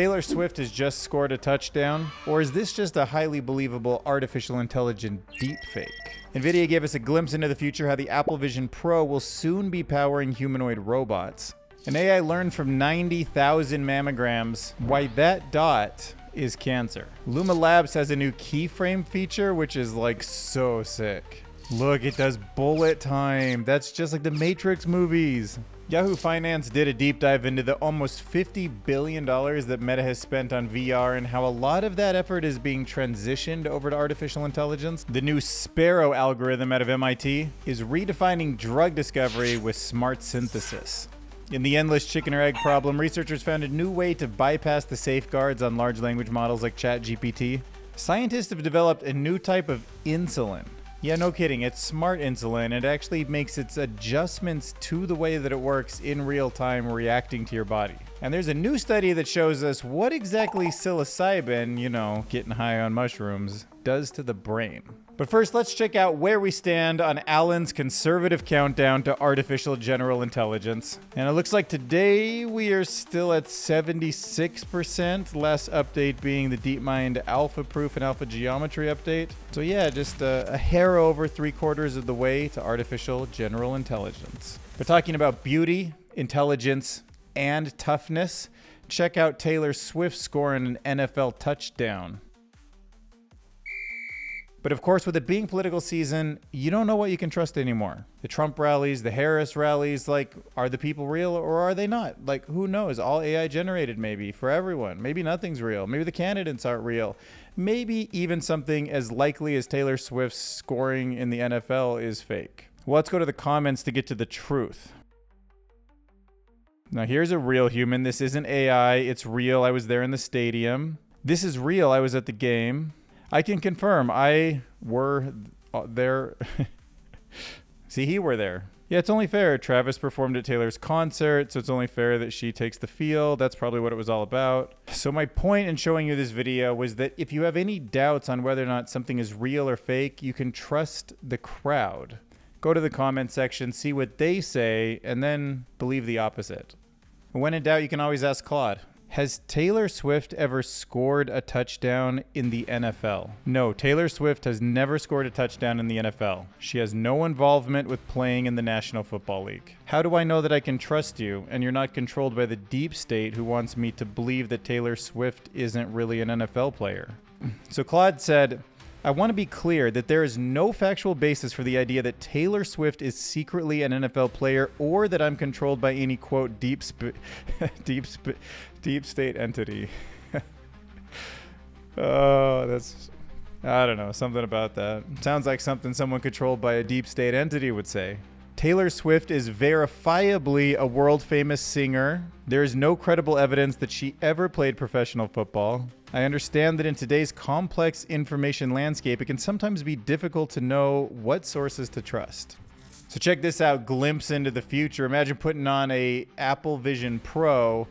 Taylor Swift has just scored a touchdown, or is this just a highly believable artificial intelligent deepfake? NVIDIA gave us a glimpse into the future how the Apple Vision Pro will soon be powering humanoid robots. An AI learned from 90,000 mammograms why that dot is cancer. Luma Labs has a new keyframe feature, which is like so sick. Look, it does bullet time. That's just like the Matrix movies. Yahoo Finance did a deep dive into the almost $50 billion that Meta has spent on VR and how a lot of that effort is being transitioned over to artificial intelligence. The new SPARROW algorithm out of MIT is redefining drug discovery with smart synthesis. In the endless chicken or egg problem, researchers found a new way to bypass the safeguards on large language models like ChatGPT. Scientists have developed a new type of insulin. Yeah, no kidding, it's smart insulin. It actually makes its adjustments to the way that it works in real time, reacting to your body. And there's a new study that shows us what exactly psilocybin, getting high on mushrooms, does to the brain. But first, let's check out where we stand on Alan's conservative countdown to artificial general intelligence. And it looks like today we are still at 76%, last update being the DeepMind Alpha Proof and Alpha Geometry update. So yeah, just a hair over 3/4 of the way to artificial general intelligence. We're talking about beauty, intelligence, and toughness. Check out Taylor Swift scoring an NFL touchdown. But of course, with it being political season, you don't know what you can trust anymore. The Trump rallies, the Harris rallies, are the people real or are they not? Who knows? All AI generated maybe for everyone. Maybe nothing's real. Maybe the candidates aren't real. Maybe even something as likely as Taylor Swift's scoring in the NFL is fake. Well, let's go to the comments to get to the truth. Now, here's a real human. This isn't AI. It's real. I was there in the stadium. This is real. I was at the game. I can confirm I were there. See, he were there. Yeah, it's only fair. Travis performed at Taylor's concert, so it's only fair that she takes the field. That's probably what it was all about. So my point in showing you this video was that if you have any doubts on whether or not something is real or fake, you can trust the crowd. Go to the comment section, see what they say, and then believe the opposite. When in doubt, you can always ask Claude. Has Taylor Swift ever scored a touchdown in the NFL? No, Taylor Swift has never scored a touchdown in the NFL. She has no involvement with playing in the National Football League. How do I know that I can trust you and you're not controlled by the deep state who wants me to believe that Taylor Swift isn't really an NFL player? So Claude said, I want to be clear that there is no factual basis for the idea that Taylor Swift is secretly an NFL player or that I'm controlled by any, quote, deep state entity. Oh, I don't know, something about that. Sounds like something someone controlled by a deep state entity would say. Taylor Swift is verifiably a world-famous singer. There is no credible evidence that she ever played professional football. I understand that in today's complex information landscape, it can sometimes be difficult to know what sources to trust. So check this out, glimpse into the future. Imagine putting on a Apple Vision Pro,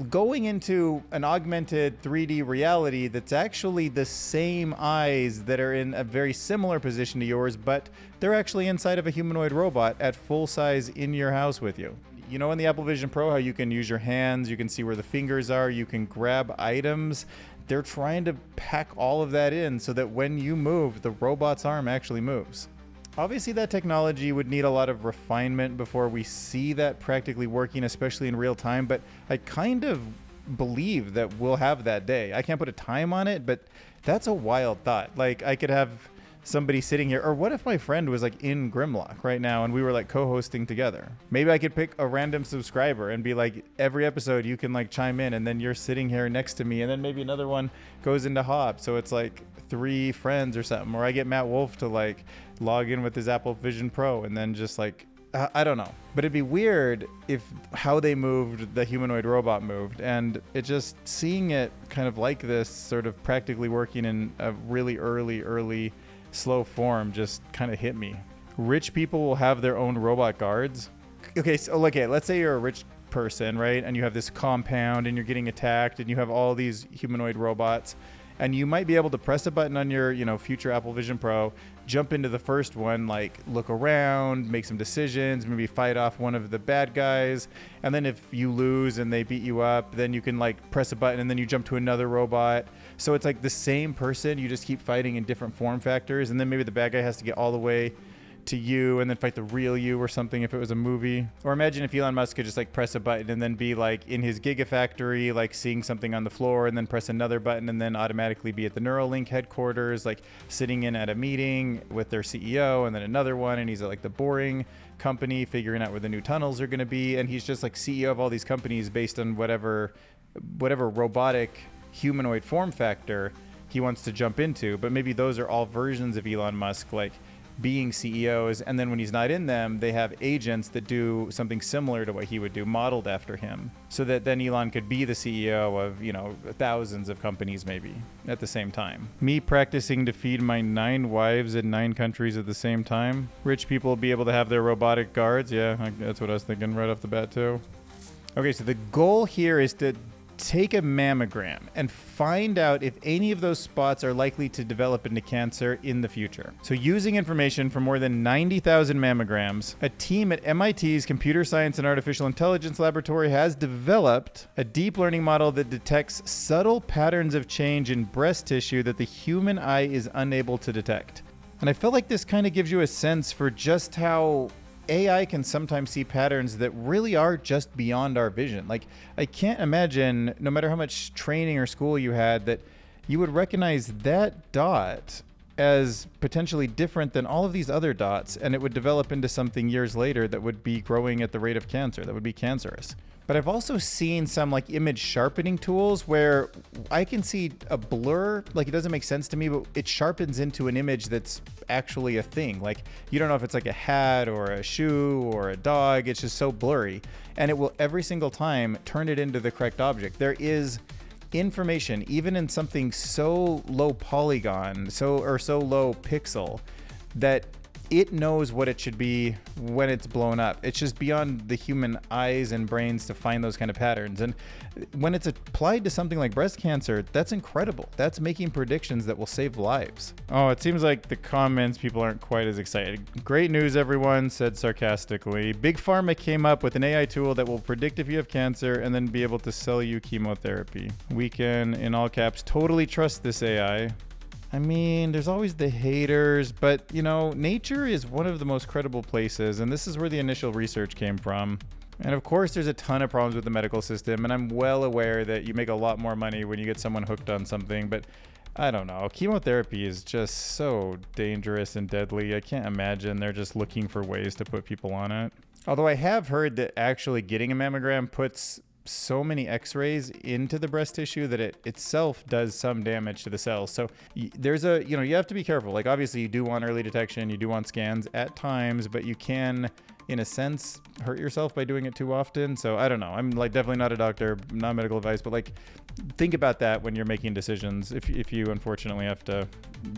going into an augmented 3D reality that's actually the same eyes that are in a very similar position to yours, but they're actually inside of a humanoid robot at full size in your house with you. You know in the Apple Vision Pro how you can use your hands, you can see where the fingers are, you can grab items. They're trying to pack all of that in so that when you move, the robot's arm actually moves. Obviously, that technology would need a lot of refinement before we see that practically working, especially in real time, but I kind of believe that we'll have that day. I can't put a time on it, but that's a wild thought. I could have somebody sitting here, or what if my friend was in Grimlock right now and we were co-hosting together? Maybe I could pick a random subscriber and be every episode you can chime in, and then you're sitting here next to me, and then maybe another one goes into Hop, so it's 3 friends or something, or I get Matt Wolf to log in with his Apple Vision Pro, and then just I don't know. But it'd be weird if how they moved, the humanoid robot moved, and it just seeing it kind of like this, sort of practically working in a really early slow form just kind of hit me. Rich people will have their own robot guards. Okay, so let's say you're a rich person, right? And you have this compound and you're getting attacked and you have all these humanoid robots. And you might be able to press a button on your, future Apple Vision Pro, jump into the first one, like look around, make some decisions, maybe fight off one of the bad guys. And then if you lose and they beat you up, then you can like press a button and then you jump to another robot. So it's like the same person, you just keep fighting in different form factors. And then maybe the bad guy has to get all the way to you and then fight the real you or something if it was a movie. Or imagine if Elon Musk could just like press a button and then be like in his gigafactory, like seeing something on the floor, and then press another button and then automatically be at the Neuralink headquarters, like sitting in at a meeting with their CEO, and then another one, and he's at like the boring company figuring out where the new tunnels are going to be, and he's just like CEO of all these companies based on whatever robotic humanoid form factor he wants to jump into. But maybe those are all versions of Elon Musk, like being CEOs, and then when he's not in them, they have agents that do something similar to what he would do, modeled after him, so that then Elon could be the CEO of, thousands of companies maybe at the same time. Me practicing to feed my 9 wives in 9 countries at the same time. Rich people will be able to have their robotic guards. Yeah, that's what I was thinking right off the bat too. Okay, so the goal here is to take a mammogram and find out if any of those spots are likely to develop into cancer in the future. So using information from more than 90,000 mammograms, a team at MIT's Computer Science and Artificial Intelligence Laboratory has developed a deep learning model that detects subtle patterns of change in breast tissue that the human eye is unable to detect. And I feel like this kind of gives you a sense for just how AI can sometimes see patterns that really are just beyond our vision. Like, I can't imagine, no matter how much training or school you had, that you would recognize that dot as potentially different than all of these other dots, and it would develop into something years later that would be growing at the rate of cancer, that would be cancerous. But I've also seen some like image sharpening tools where I can see a blur, like it doesn't make sense to me, but it sharpens into an image that's actually a thing. Like you don't know if it's like a hat or a shoe or a dog, it's just so blurry. And it will every single time turn it into the correct object. There is information, even in something so low polygon, so low pixel, that it knows what it should be when it's blown up. It's just beyond the human eyes and brains to find those kind of patterns. And when it's applied to something like breast cancer, that's incredible. That's making predictions that will save lives. Oh, it seems like the comments people aren't quite as excited. Great news, everyone, said sarcastically. Big Pharma came up with an AI tool that will predict if you have cancer and then be able to sell you chemotherapy. We can, in all caps, totally trust this AI. I mean, there's always the haters, but Nature is one of the most credible places, and this is where the initial research came from. And of course, there's a ton of problems with the medical system, and I'm well aware that you make a lot more money when you get someone hooked on something, but I don't know. Chemotherapy is just so dangerous and deadly. I can't imagine they're just looking for ways to put people on it. Although I have heard that actually getting a mammogram puts so many x-rays into the breast tissue that it itself does some damage to the cells. So there's you have to be careful. Like obviously you do want early detection, you do want scans at times, but you can, in a sense, hurt yourself by doing it too often. So I don't know. I'm like definitely not a doctor, not medical advice, but like think about that when you're making decisions if you unfortunately have to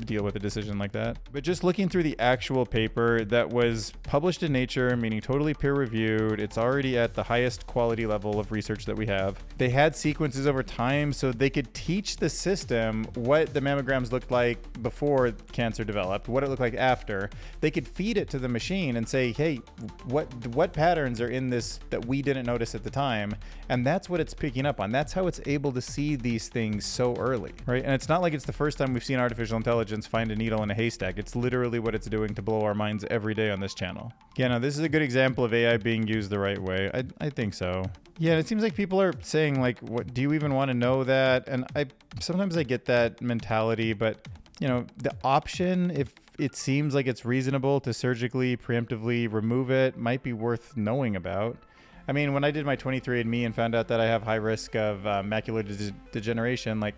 deal with a decision like that. But just looking through the actual paper that was published in Nature, meaning totally peer reviewed, it's already at the highest quality level of research that we have. They had sequences over time so they could teach the system what the mammograms looked like before cancer developed, what it looked like after. They could feed it to the machine and say, hey, what patterns are in this that we didn't notice at the time? And that's what it's picking up on. That's how it's able to see these things so early, right? And it's not like it's the first time we've seen artificial intelligence find a needle in a haystack. It's literally what it's doing to blow our minds every day on this channel. Yeah, no, this is a good example of AI being used the right way. I think so. Yeah, it seems like people are saying like, what do you even want to know that? And sometimes I get that mentality, but the option, if it seems like it's reasonable to surgically, preemptively remove it, might be worth knowing about. I mean, when I did my 23andMe and found out that I have high risk of macular degeneration, like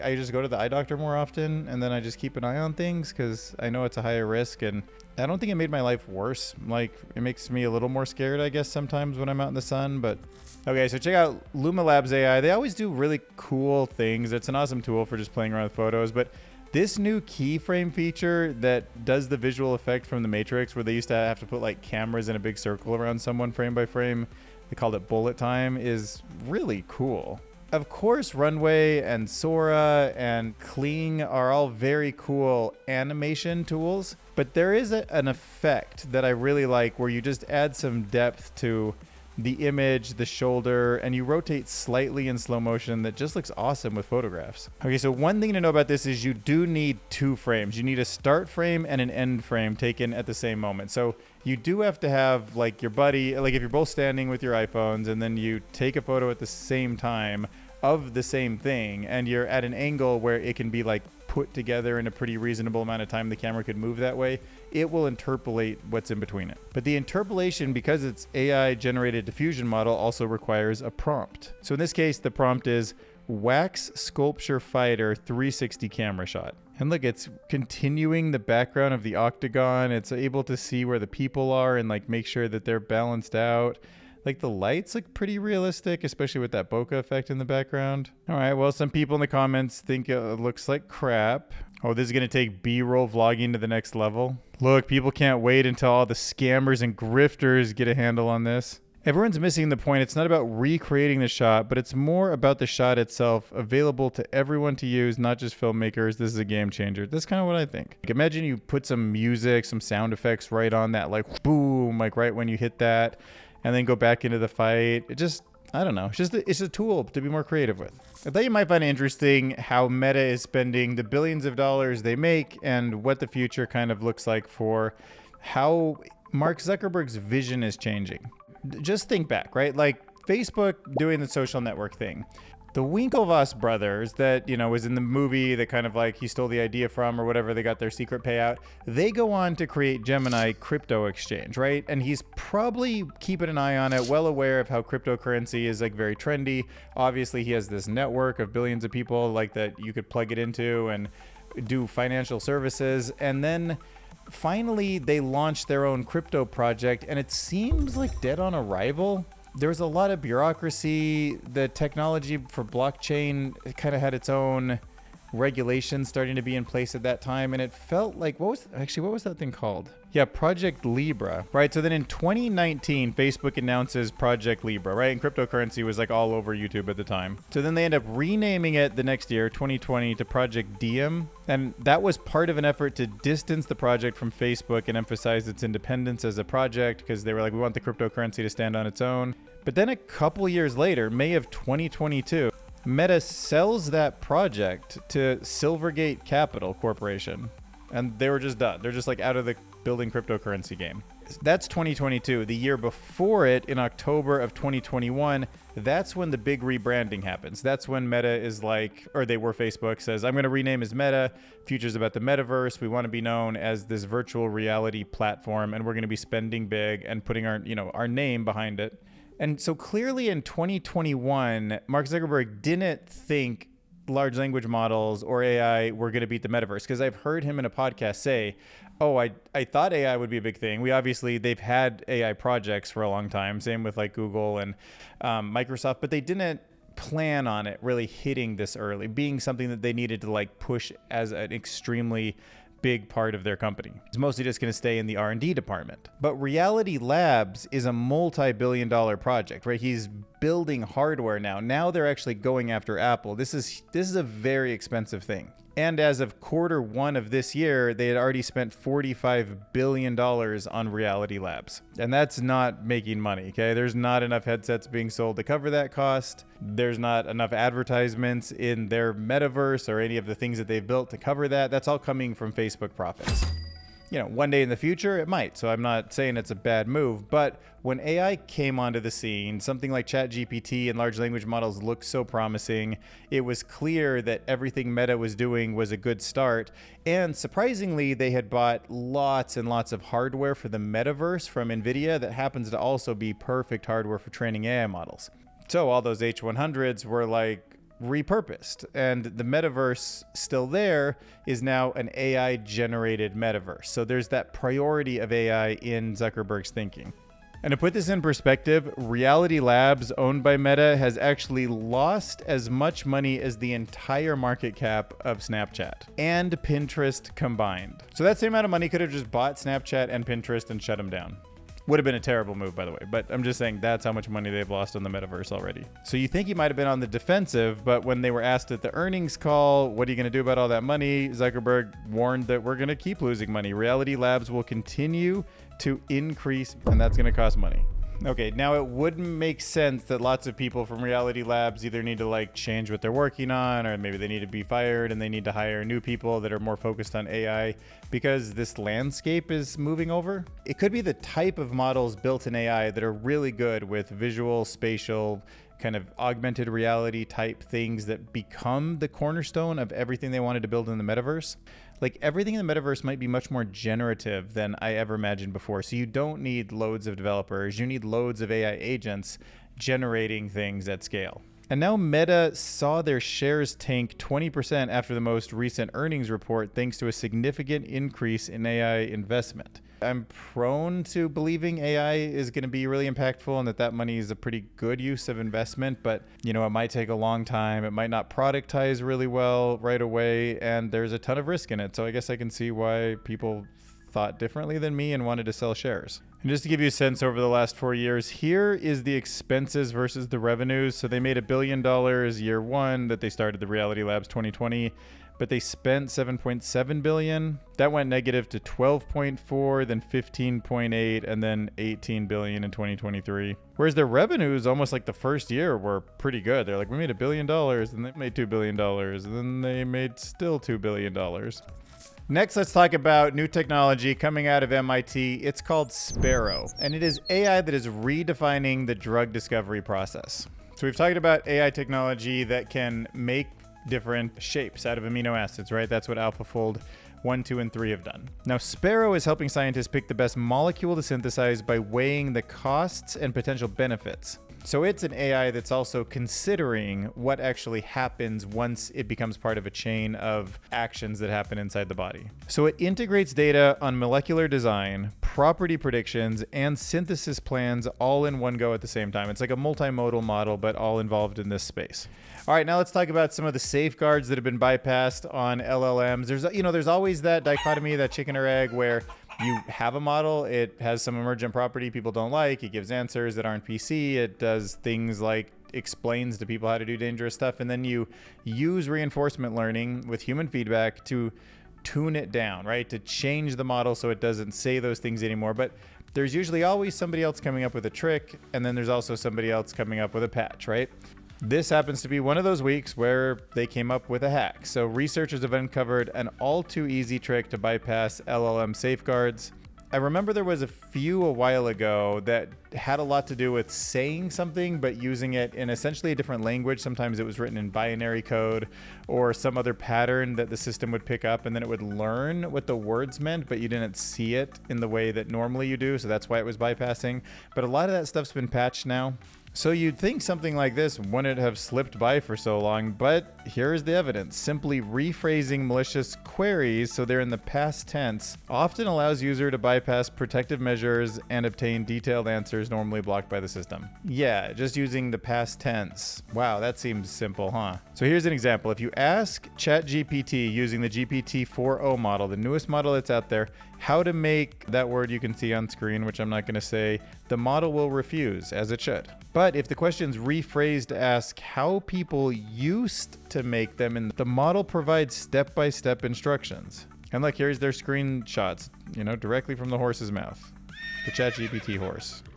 I just go to the eye doctor more often, and then I just keep an eye on things because I know it's a higher risk, and I don't think it made my life worse. Like, it makes me a little more scared, I guess, sometimes when I'm out in the sun, but... Okay, so check out Luma Labs AI. They always do really cool things. It's an awesome tool for just playing around with photos, but this new keyframe feature that does the visual effect from the Matrix, where they used to have to put like cameras in a big circle around someone frame by frame, they called it bullet time, is really cool. Of course, Runway and Sora and Kling are all very cool animation tools, but there is an effect that I really like where you just add some depth to the image, the shoulder, and you rotate slightly in slow motion that just looks awesome with photographs. Okay, so one thing to know about this is you do need 2 frames. You need a start frame and an end frame taken at the same moment. So you do have to have like your buddy, like if you're both standing with your iPhones and then you take a photo at the same time of the same thing and you're at an angle where it can be like put together in a pretty reasonable amount of time, the camera could move that way, it will interpolate what's in between it. But the interpolation, because it's AI generated diffusion model, also requires a prompt. So in this case, the prompt is wax sculpture fighter 360 camera shot. And look, it's continuing the background of the octagon. It's able to see where the people are and like make sure that they're balanced out. Like the lights look pretty realistic, especially with that bokeh effect in the background. All right, well, some people in the comments think it looks like crap. Oh, this is gonna take B-roll vlogging to the next level. Look, people can't wait until all the scammers and grifters get a handle on this. Everyone's missing the point. It's not about recreating the shot, but it's more about the shot itself, available to everyone to use, not just filmmakers. This is a game changer. That's kind of what I think. Like, imagine you put some music, some sound effects right on that, like boom, like right when you hit that, and then go back into the fight. It just, I don't know. It's a tool to be more creative with. I thought you might find it interesting how Meta is spending the billions of dollars they make and what the future kind of looks like for how Mark Zuckerberg's vision is changing. Just think back, right? Like Facebook doing the social network thing. The Winklevoss brothers that, you know, was in the movie that kind of like he stole the idea from or whatever, they got their secret payout. They go on to create Gemini crypto exchange, right? And he's probably keeping an eye on it, well aware of how cryptocurrency is like very trendy. Obviously, he has this network of billions of people like that you could plug it into and do financial services. And then finally, they launched their own crypto project and it seems like dead on arrival. There's a lot of bureaucracy. The technology for blockchain kind of had its own regulations starting to be in place at that time. And it felt like, what was that thing called? Yeah, Project Libra, right? So then in 2019, Facebook announces Project Libra, right? And cryptocurrency was like all over YouTube at the time. So then they end up renaming it the next year, 2020, to Project Diem. And that was part of an effort to distance the project from Facebook and emphasize its independence as a project because they were like, we want the cryptocurrency to stand on its own. But then a couple years later, May of 2022, Meta sells that project to Silvergate Capital Corporation. And they were just done. They're just like out of the building cryptocurrency game. That's 2022. The year before it, in October of 2021, that's when the big rebranding happens. That's when Meta is like, or they were Facebook, says, I'm going to rename as Meta. Future's about the metaverse. We want to be known as this virtual reality platform, and we're going to be spending big and putting our name behind it. And so clearly in 2021, Mark Zuckerberg didn't think large language models or AI were going to beat the metaverse, because I've heard him in a podcast say, oh, I thought AI would be a big thing. They've had AI projects for a long time, same with like Google and Microsoft, but they didn't plan on it really hitting this early, being something that they needed to like push as an extremely big part of their company. It's mostly just going to stay in the R&D department. But Reality Labs is a multi-billion-dollar project, right? He's building hardware now. Now they're actually going after Apple. This is a very expensive thing. And as of Q1 of this year, they had already spent $45 billion on Reality Labs. And that's not making money, okay? There's not enough headsets being sold to cover that cost. There's not enough advertisements in their metaverse or any of the things that they've built to cover that. That's all coming from Facebook profits. You know, one day in the future, it might. So I'm not saying it's a bad move. But when AI came onto the scene, something like ChatGPT and large language models looked so promising. It was clear that everything Meta was doing was a good start. And surprisingly, they had bought lots and lots of hardware for the metaverse from NVIDIA that happens to also be perfect hardware for training AI models. So all those H100s were like repurposed, and the metaverse still there is now an AI generated metaverse. So there's that priority of AI in Zuckerberg's thinking. And to put this in perspective, Reality Labs, owned by Meta, has actually lost as much money as the entire market cap of Snapchat and Pinterest combined. So that same amount of money could have just bought Snapchat and Pinterest and shut them down. Would have been a terrible move, by the way, but I'm just saying that's how much money they've lost on the metaverse already. So you think he might have been on the defensive, but when they were asked at the earnings call, what are you going to do about all that money? Zuckerberg warned that we're going to keep losing money. Reality Labs will continue to increase, and that's going to cost money. Okay, now it wouldn't make sense that lots of people from Reality Labs either need to like change what they're working on, or maybe they need to be fired and they need to hire new people that are more focused on AI because this landscape is moving over. It could be the type of models built in AI that are really good with visual, spatial, kind of augmented reality type things that become the cornerstone of everything they wanted to build in the metaverse. Like everything in the metaverse might be much more generative than I ever imagined before. So you don't need loads of developers. You need loads of AI agents generating things at scale. And now Meta saw their shares tank 20% after the most recent earnings report, thanks to a significant increase in AI investment. I'm prone to believing AI is going to be really impactful and that money is a pretty good use of investment, but it might take a long time. It might not productize really well right away, and there's a ton of risk in it. So I guess I can see why people thought differently than me and wanted to sell shares. And just to give you a sense over the last 4 years, here is the expenses versus the revenues. So they made $1 billion year one that they started the Reality Labs 2020. But they spent $7.7 billion. That went negative to 12.4, then 15.8, and then 18 billion in 2023. Whereas their revenues, almost like the first year, were pretty good. They're like, we made $1 billion, and they made $2 billion, and then they made still $2 billion. Next, let's talk about new technology coming out of MIT. It's called SPARROW, and it is AI that is redefining the drug discovery process. So we've talked about AI technology that can make different shapes out of amino acids, right? That's what AlphaFold 1, 2, and 3 have done. Now, SPARROW is helping scientists pick the best molecule to synthesize by weighing the costs and potential benefits. So it's an AI that's also considering what actually happens once it becomes part of a chain of actions that happen inside the body. So it integrates data on molecular design, property predictions, and synthesis plans all in one go at the same time. It's like a multimodal model, but all involved in this space. All right, now let's talk about some of the safeguards that have been bypassed on LLMs. There's always that dichotomy, that chicken or egg, where you have a model, it has some emergent property people don't like, it gives answers that aren't PC, it does things like explains to people how to do dangerous stuff, and then you use reinforcement learning with human feedback to tune it down, right? To change the model so it doesn't say those things anymore. But there's usually always somebody else coming up with a trick, and then there's also somebody else coming up with a patch, right? This happens to be one of those weeks where they came up with a hack. So researchers have uncovered an all too easy trick to bypass LLM safeguards. I remember there was a few a while ago that had a lot to do with saying something, but using it in essentially a different language. Sometimes it was written in binary code or some other pattern that the system would pick up, and then it would learn what the words meant, but you didn't see it in the way that normally you do. So that's why it was bypassing. But a lot of that stuff's been patched now. So you'd think something like this wouldn't have slipped by for so long, but here's the evidence. Simply rephrasing malicious queries so they're in the past tense often allows user to bypass protective measures and obtain detailed answers normally blocked by the system. Yeah, just using the past tense. Wow, that seems simple, huh? So here's an example. If you ask ChatGPT using the GPT-4o model, the newest model that's out there, how to make that word you can see on screen, which I'm not going to say, the model will refuse, as it should. But if the question's rephrased to ask how people used to make them, and the model provides step-by-step instructions. And look, here's their screenshots, directly from the horse's mouth. The ChatGPT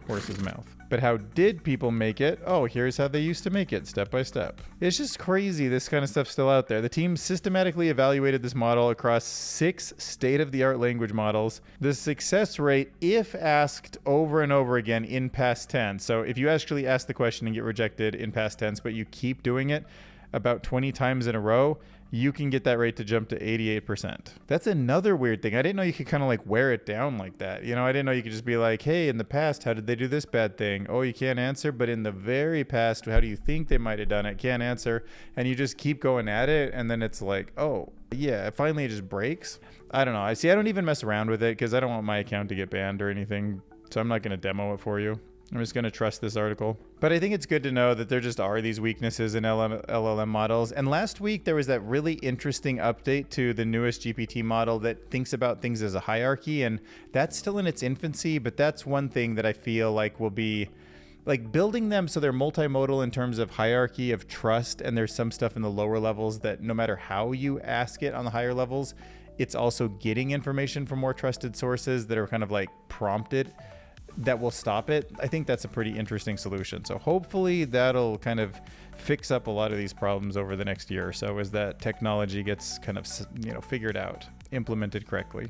horse's mouth. But how did people make it? Oh, here's how they used to make it, step by step. It's just crazy this kind of stuff's still out there. The team systematically evaluated this model across 6 state-of-the-art language models. The success rate, if asked over and over again in past tense, so if you actually ask the question and get rejected in past tense, but you keep doing it about 20 times in a row, you can get that rate to jump to 88%. That's another weird thing. I didn't know you could kind of like wear it down like that. I didn't know you could just be like, hey, in the past, how did they do this bad thing? Oh, you can't answer. But in the very past, how do you think they might have done it? Can't answer. And you just keep going at it. And then it's like, oh, yeah, finally it just breaks. I don't know. I don't even mess around with it because I don't want my account to get banned or anything. So I'm not going to demo it for you. I'm just going to trust this article. But I think it's good to know that there just are these weaknesses in LLM models. And last week, there was that really interesting update to the newest GPT model that thinks about things as a hierarchy. And that's still in its infancy, but that's one thing that I feel like will be like building them so they're multimodal in terms of hierarchy of trust. And there's some stuff in the lower levels that no matter how you ask it on the higher levels, it's also getting information from more trusted sources that are kind of like prompted that will stop it. I think that's a pretty interesting solution. So hopefully that'll kind of fix up a lot of these problems over the next year or so as that technology gets kind of, figured out, implemented correctly.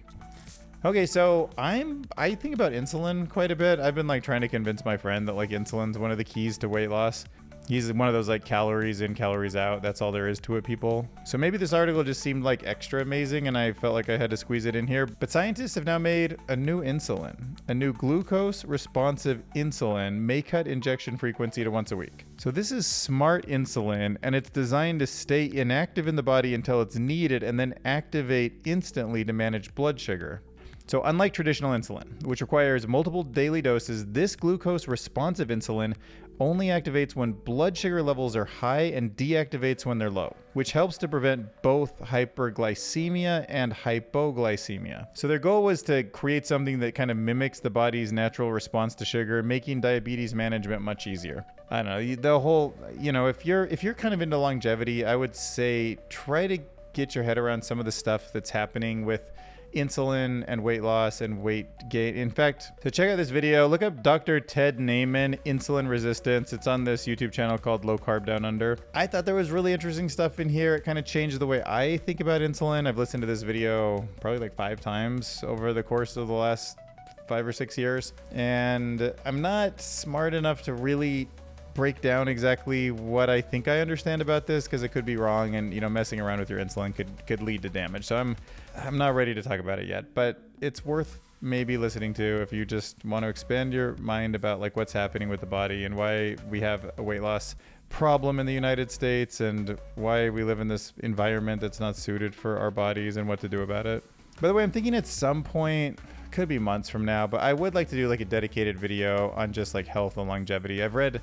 Okay, so I think about insulin quite a bit. I've been like trying to convince my friend that like insulin's one of the keys to weight loss. He's one of those like calories in, calories out. That's all there is to it, people. So maybe this article just seemed like extra amazing and I felt like I had to squeeze it in here. But scientists have now made a new insulin. A new glucose responsive insulin may cut injection frequency to once a week. So this is smart insulin and it's designed to stay inactive in the body until it's needed and then activate instantly to manage blood sugar. So unlike traditional insulin, which requires multiple daily doses, this glucose responsive insulin only activates when blood sugar levels are high and deactivates when they're low, which helps to prevent both hyperglycemia and hypoglycemia. So their goal was to create something that kind of mimics the body's natural response to sugar, making diabetes management much easier. I don't know, the whole, if you're kind of into longevity, I would say try to get your head around some of the stuff that's happening with insulin and weight loss and weight gain. In fact, to check out this video, look up Dr. Ted Naiman, insulin resistance. It's on this YouTube channel called Low Carb Down Under. I thought there was really interesting stuff in here. It kind of changed the way I think about insulin. I've listened to this video probably like 5 times over the course of the last 5 or 6 years. And I'm not smart enough to really break down exactly what I think I understand about this because it could be wrong, and messing around with your insulin could lead to damage. So I'm not ready to talk about it yet, but it's worth maybe listening to if you just want to expand your mind about like what's happening with the body and why we have a weight loss problem in the United States and why we live in this environment that's not suited for our bodies and what to do about it. By the way, I'm thinking at some point, could be months from now, but I would like to do like a dedicated video on just like health and longevity. I've read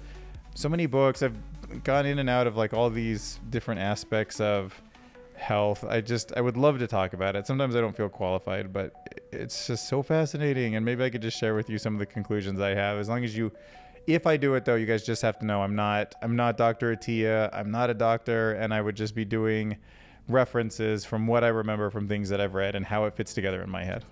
so many books. I've gone in and out of like all these different aspects of health. I would love to talk about it. Sometimes I don't feel qualified, but it's just so fascinating. And maybe I could just share with you some of the conclusions I have. As long as if I do it though, you guys just have to know I'm not Dr. Attia. I'm not a doctor, and I would just be doing references from what I remember from things that I've read and how it fits together in my head.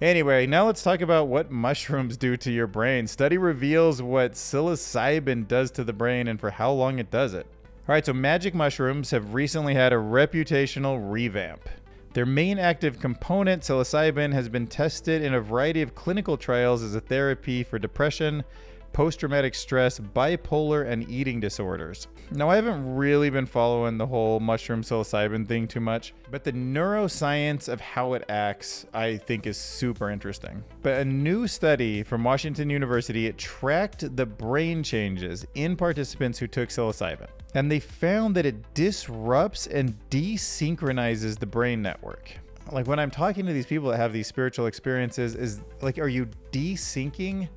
Anyway, now let's talk about what mushrooms do to your brain. Study reveals what psilocybin does to the brain and for how long it does it. All right, so magic mushrooms have recently had a reputational revamp. Their main active component, psilocybin, has been tested in a variety of clinical trials as a therapy for depression, post-traumatic stress, bipolar, and eating disorders. Now, I haven't really been following the whole mushroom psilocybin thing too much, but the neuroscience of how it acts, I think, is super interesting. But a new study from Washington University, it tracked the brain changes in participants who took psilocybin. And they found that it disrupts and desynchronizes the brain network. Like when I'm talking to these people that have these spiritual experiences, is like, are you desyncing?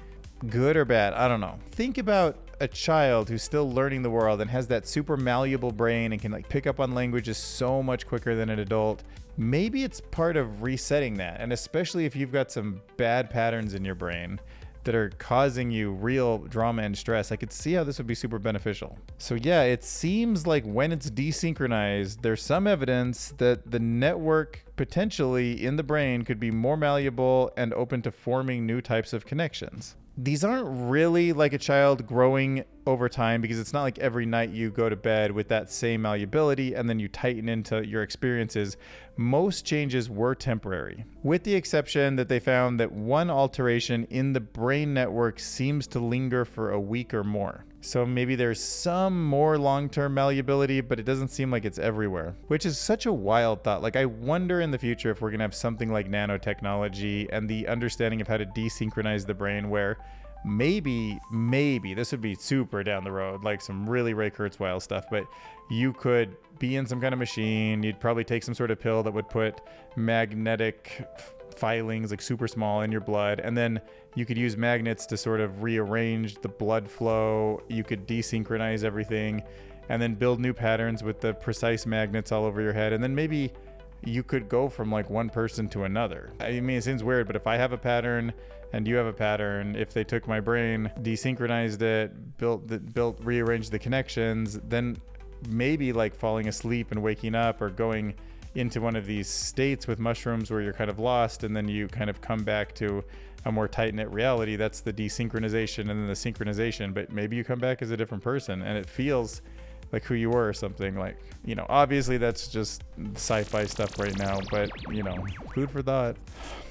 Good or bad? I don't know. Think about a child who's still learning the world and has that super malleable brain and can like pick up on languages so much quicker than an adult. Maybe it's part of resetting that. And especially if you've got some bad patterns in your brain that are causing you real drama and stress, I could see how this would be super beneficial. So yeah, it seems like when it's desynchronized, there's some evidence that the network potentially in the brain could be more malleable and open to forming new types of connections. These aren't really like a child growing over time because it's not like every night you go to bed with that same malleability and then you tighten into your experiences. Most changes were temporary, with the exception that they found that one alteration in the brain network seems to linger for a week or more. So maybe there's some more long-term malleability, but it doesn't seem like it's everywhere, which is such a wild thought. Like I wonder in the future if we're gonna have something like nanotechnology and the understanding of how to desynchronize the brain where maybe this would be super down the road, like some really Ray Kurzweil stuff, but you could be in some kind of machine. You'd probably take some sort of pill that would put magnetic filings, like super small, in your blood. And then you could use magnets to sort of rearrange the blood flow. You could desynchronize everything and then build new patterns with the precise magnets all over your head. And then maybe you could go from like one person to another. I mean, it seems weird, but if I have a pattern and you have a pattern, if they took my brain, desynchronized it, rearranged the connections, then maybe like falling asleep and waking up, or going into one of these states with mushrooms where you're kind of lost and then you kind of come back to a more tight-knit reality. That's the desynchronization and then the synchronization, but maybe you come back as a different person and it feels like who you were or something. Like, you know, obviously that's just sci-fi stuff right now, but, you know, food for thought.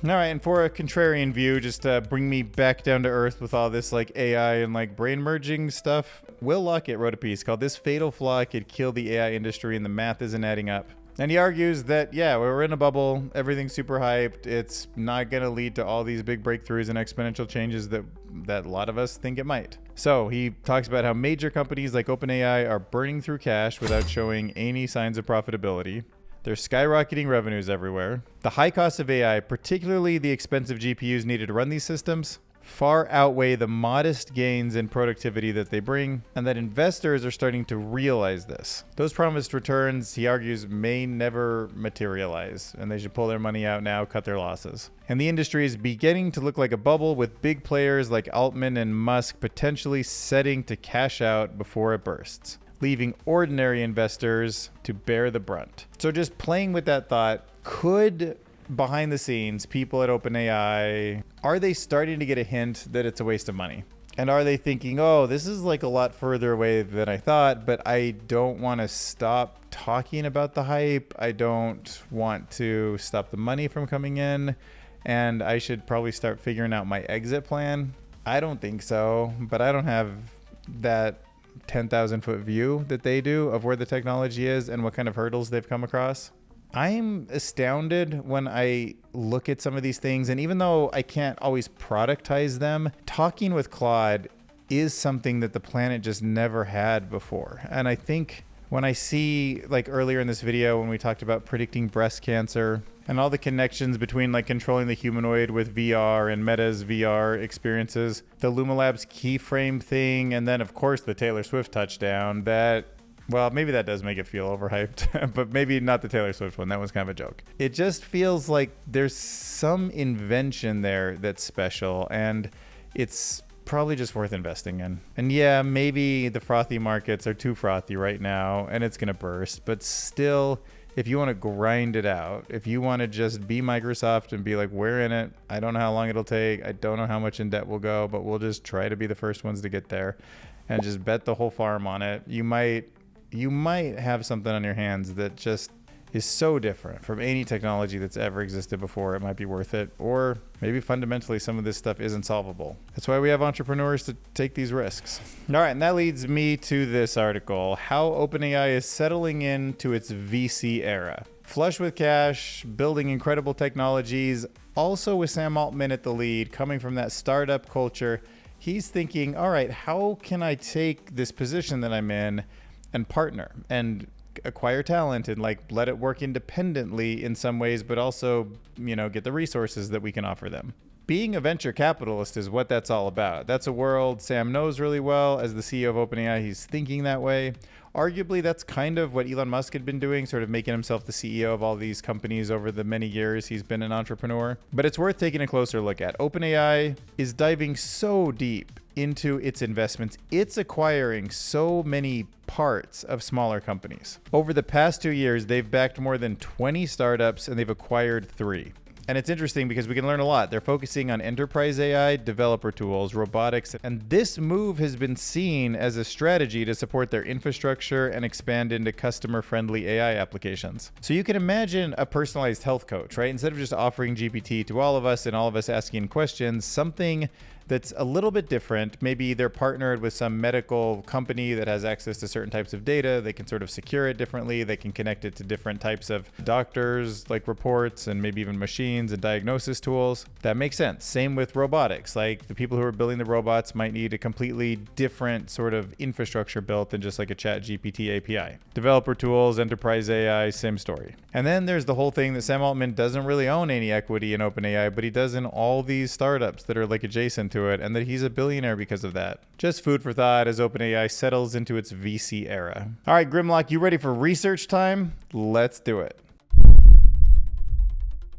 All right, and for a contrarian view, just bring me back down to earth with all this like AI and like brain merging stuff. Will Lockett wrote a piece called "This Fatal Flaw Could Kill the AI Industry and the Math Isn't Adding Up." And he argues that, yeah, we're in a bubble, everything's super hyped, it's not going to lead to all these big breakthroughs and exponential changes that a lot of us think it might. So he talks about how major companies like OpenAI are burning through cash without showing any signs of profitability. There's skyrocketing revenues everywhere. The high cost of AI, particularly the expensive GPUs needed to run these systems, far outweigh the modest gains in productivity that they bring, and that investors are starting to realize this. Those promised returns, he argues, may never materialize, and they should pull their money out now, cut their losses. And the industry is beginning to look like a bubble, with big players like Altman and Musk potentially setting to cash out before it bursts, leaving ordinary investors to bear the brunt. So just playing with that thought, could behind the scenes people at OpenAI, are they starting to get a hint that it's a waste of money? And are they thinking, oh, this is like a lot further away than I thought, but I don't want to stop talking about the hype. I don't want to stop the money from coming in, and I should probably start figuring out my exit plan? I don't think so, but I don't have that 10,000 foot view that they do of where the technology is and what kind of hurdles they've come across. I'm astounded when I look at some of these things, and even though I can't always productize them, talking with Claude is something that the planet just never had before. And I think when I see, like earlier in this video when we talked about predicting breast cancer and all the connections between like controlling the humanoid with VR and Meta's VR experiences, the Luma Labs keyframe thing, and then of course the Taylor Swift touchdown, well, maybe that does make it feel overhyped, but maybe not the Taylor Swift one. That was kind of a joke. It just feels like there's some invention there that's special, and it's probably just worth investing in. And yeah, maybe the frothy markets are too frothy right now, and it's going to burst. But still, if you want to grind it out, if you want to just be Microsoft and be like, we're in it, I don't know how long it'll take, I don't know how much in debt we'll go, but we'll just try to be the first ones to get there and just bet the whole farm on it, you might have something on your hands that just is so different from any technology that's ever existed before. It might be worth it. Or maybe fundamentally some of this stuff isn't solvable. That's why we have entrepreneurs to take these risks. All right, and that leads me to this article, how OpenAI is settling into its VC era. Flush with cash, building incredible technologies, also with Sam Altman at the lead, coming from that startup culture. He's thinking, all right, how can I take this position that I'm in and partner and acquire talent and like let it work independently in some ways, but also, you know, get the resources that we can offer them. Being a venture capitalist is what that's all about. That's a world Sam knows really well. As the CEO of OpenAI, he's thinking that way. Arguably, that's kind of what Elon Musk had been doing, sort of making himself the CEO of all these companies over the many years he's been an entrepreneur. But it's worth taking a closer look at. OpenAI is diving so deep into its investments. It's acquiring so many parts of smaller companies. Over the past 2 years, they've backed more than 20 startups and they've acquired 3. And it's interesting because we can learn a lot. They're focusing on enterprise AI, developer tools, robotics, and this move has been seen as a strategy to support their infrastructure and expand into customer-friendly AI applications. So you can imagine a personalized health coach, right? Instead of just offering GPT to all of us and all of us asking questions, something that's a little bit different. Maybe they're partnered with some medical company that has access to certain types of data. They can sort of secure it differently. They can connect it to different types of doctors, like reports, and maybe even machines and diagnosis tools. That makes sense. Same with robotics. Like the people who are building the robots might need a completely different sort of infrastructure built than just like a ChatGPT API. Developer tools, enterprise AI, same story. And then there's the whole thing that Sam Altman doesn't really own any equity in OpenAI, but he does in all these startups that are like adjacent to it, and that he's a billionaire because of that. Just food for thought as OpenAI settles into its VC era. All right, Grimlock, you ready for research time? Let's do it.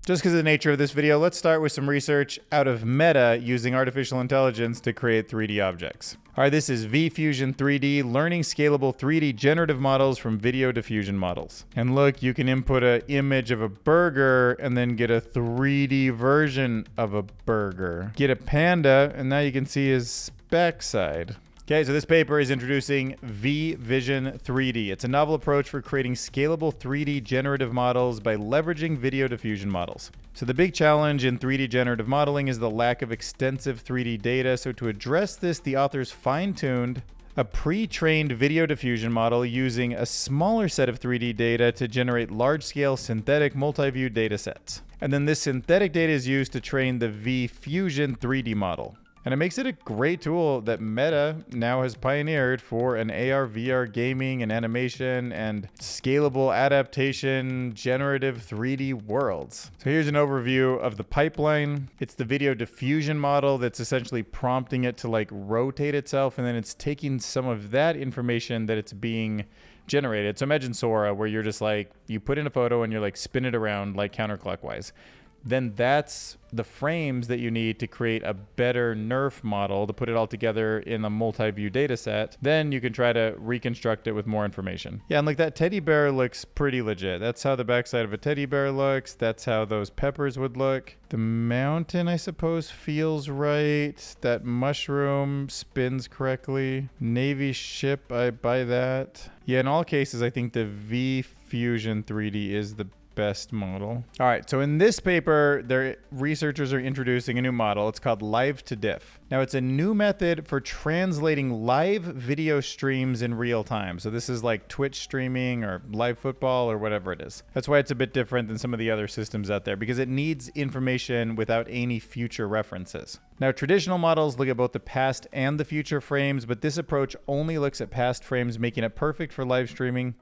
Just because of the nature of this video, let's start with some research out of Meta using artificial intelligence to create 3D objects. All right, this is Diffusion 3D, learning scalable 3D generative models from video diffusion models. And look, you can input an image of a burger and then get a 3D version of a burger. Get a panda, and now you can see his backside. Okay, so this paper is introducing Vision 3D. It's a novel approach for creating scalable 3D generative models by leveraging video diffusion models. So the big challenge in 3D generative modeling is the lack of extensive 3D data. So to address this, the authors fine-tuned a pre-trained video diffusion model using a smaller set of 3D data to generate large-scale synthetic multi-view data sets. And then this synthetic data is used to train the Diffusion 3D model. And it makes it a great tool that Meta now has pioneered for an AR/VR gaming and animation and scalable adaptation generative 3D worlds. So here's an overview of the pipeline. It's the video diffusion model that's essentially prompting it to like rotate itself, and then it's taking some of that information that it's being generated. So imagine Sora, where you're just like, you put in a photo and you're like spin it around like counterclockwise. Then that's the frames that you need to create a better NERF model to put it all together in a multi-view data set. Then you can try to reconstruct it with more information. Yeah, and like that teddy bear looks pretty legit. That's how the backside of a teddy bear looks. That's how those peppers would look. The mountain, I suppose, feels right. That mushroom spins correctly. Navy ship, I buy that. Yeah, in all cases, I think the Diffusion 3D is the best model. All right, so in this paper, their researchers are introducing a new model. It's called Live to Diff. Now, it's a new method for translating live video streams in real time. So this is like Twitch streaming or live football or whatever it is. That's why it's a bit different than some of the other systems out there, because it needs information without any future references. Now, traditional models look at both the past and the future frames, but this approach only looks at past frames, making it perfect for live streaming.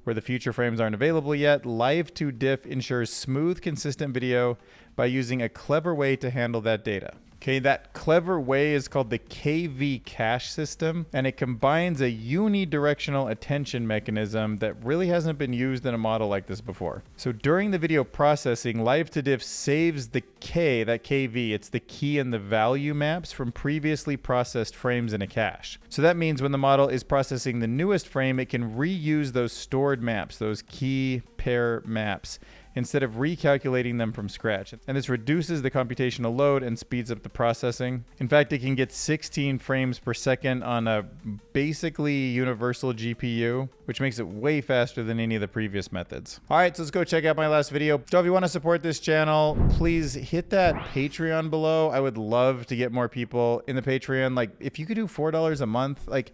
Where the future frames aren't available yet, Live to Diff ensures smooth, consistent video by using a clever way to handle that data. Okay, that clever way is called the KV cache system, and it combines a uni-directional attention mechanism that really hasn't been used in a model like this before. So during the video processing, Live to Diff saves the K, that KV, it's the key and the value maps from previously processed frames in a cache. So that means when the model is processing the newest frame, it can reuse those stored maps, those key pair maps, instead of recalculating them from scratch. And this reduces the computational load and speeds up the processing. In fact, it can get 16 frames per second on a basically universal GPU, which makes it way faster than any of the previous methods. All right, so let's go check out my last video. So if you want to support this channel, please hit that Patreon below. I would love to get more people in the Patreon. Like, if you could do $4 a month, like,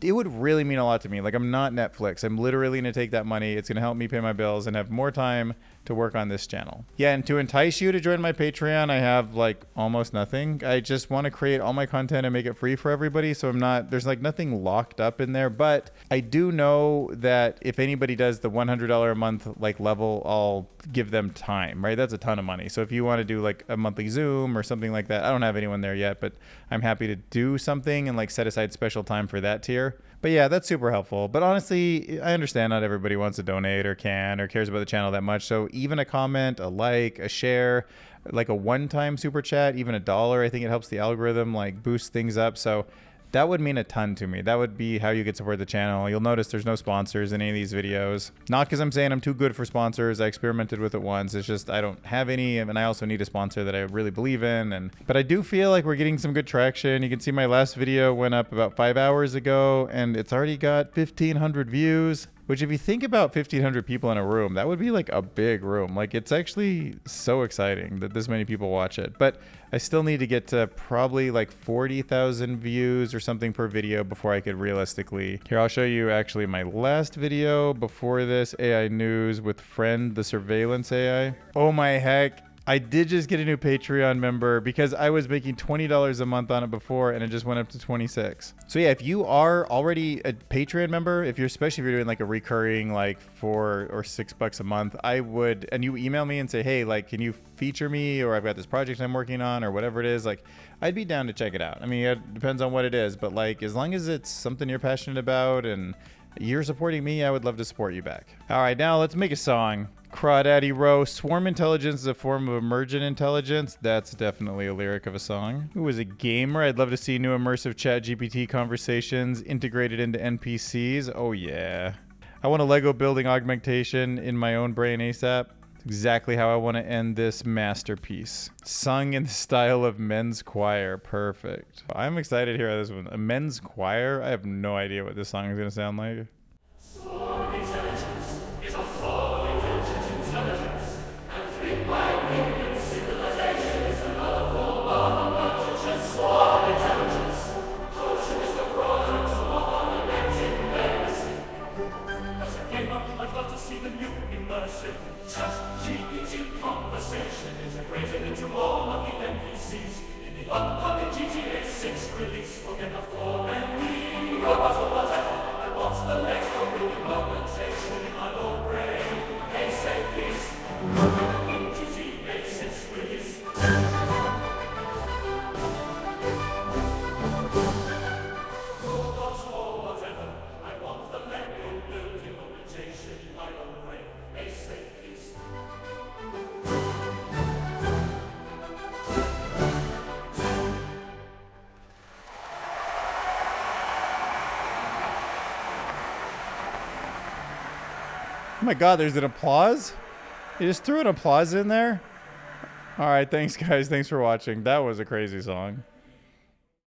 it would really mean a lot to me. Like, I'm not Netflix. I'm literally going to take that money. It's going to help me pay my bills and have more time to work on this channel. Yeah, and to entice you to join my Patreon, I have like almost nothing. I just want to create all my content and make it free for everybody. So there's like nothing locked up in there, but I do know that if anybody does the $100 a month like level, I'll give them time, right? That's a ton of money. So if you want to do like a monthly Zoom or something like that, I don't have anyone there yet, but I'm happy to do something and like set aside special time for that tier. But yeah, that's super helpful. But honestly, I understand not everybody wants to donate or can or cares about the channel that much. So even a comment, a like, a share, like a one-time super chat, even $1, I think it helps the algorithm like boost things up. So that would mean a ton to me. That would be how you could support the channel. You'll notice there's no sponsors in any of these videos. Not because I'm saying I'm too good for sponsors. I experimented with it once. It's just I don't have any, and I also need a sponsor that I really believe in. But I do feel like we're getting some good traction. You can see my last video went up about 5 hours ago, and it's already got 1,500 views. Which, if you think about 1,500 people in a room, that would be like a big room. Like, it's actually so exciting that this many people watch it. But I still need to get to probably like 40,000 views or something per video before I could realistically. Here, I'll show you actually my last video before this, AI news with Friend, the surveillance AI. Oh my heck. I did just get a new Patreon member because I was making $20 a month on it before and it just went up to 26. So yeah, if you are already a Patreon member, especially if you're doing like a recurring like $4 or $6 a month, I would, and you email me and say, hey, like, can you feature me, or I've got this project I'm working on, or whatever it is, like, I'd be down to check it out. I mean, it depends on what it is, but like, as long as it's something you're passionate about and you're supporting me, I would love to support you back. All right, now let's make a song. Crawdaddy Row, swarm intelligence is a form of emergent intelligence. That's definitely a lyric of a song. Who is a gamer? I'd love to see new immersive ChatGPT conversations integrated into NPCs. Oh yeah. I want a Lego building augmentation in my own brain ASAP. Exactly how I want to end this masterpiece. Sung in the style of men's choir. Perfect. I'm excited to hear this one. A men's choir? I have no idea what this song is going to sound like. Conversation integrated into all of the NPCs in the upcoming GTA 6 release. Forget the floor and me, robots or whatever. I want the Lego building augmentation in my own brain. Hey, say peace. GTA 6 release. Robots or whatever. I want the Lego building augmentation in my own brain. Hey, say peace. Oh my God, there's an applause? They just threw an applause in there? All right, thanks guys. Thanks for watching. That was a crazy song.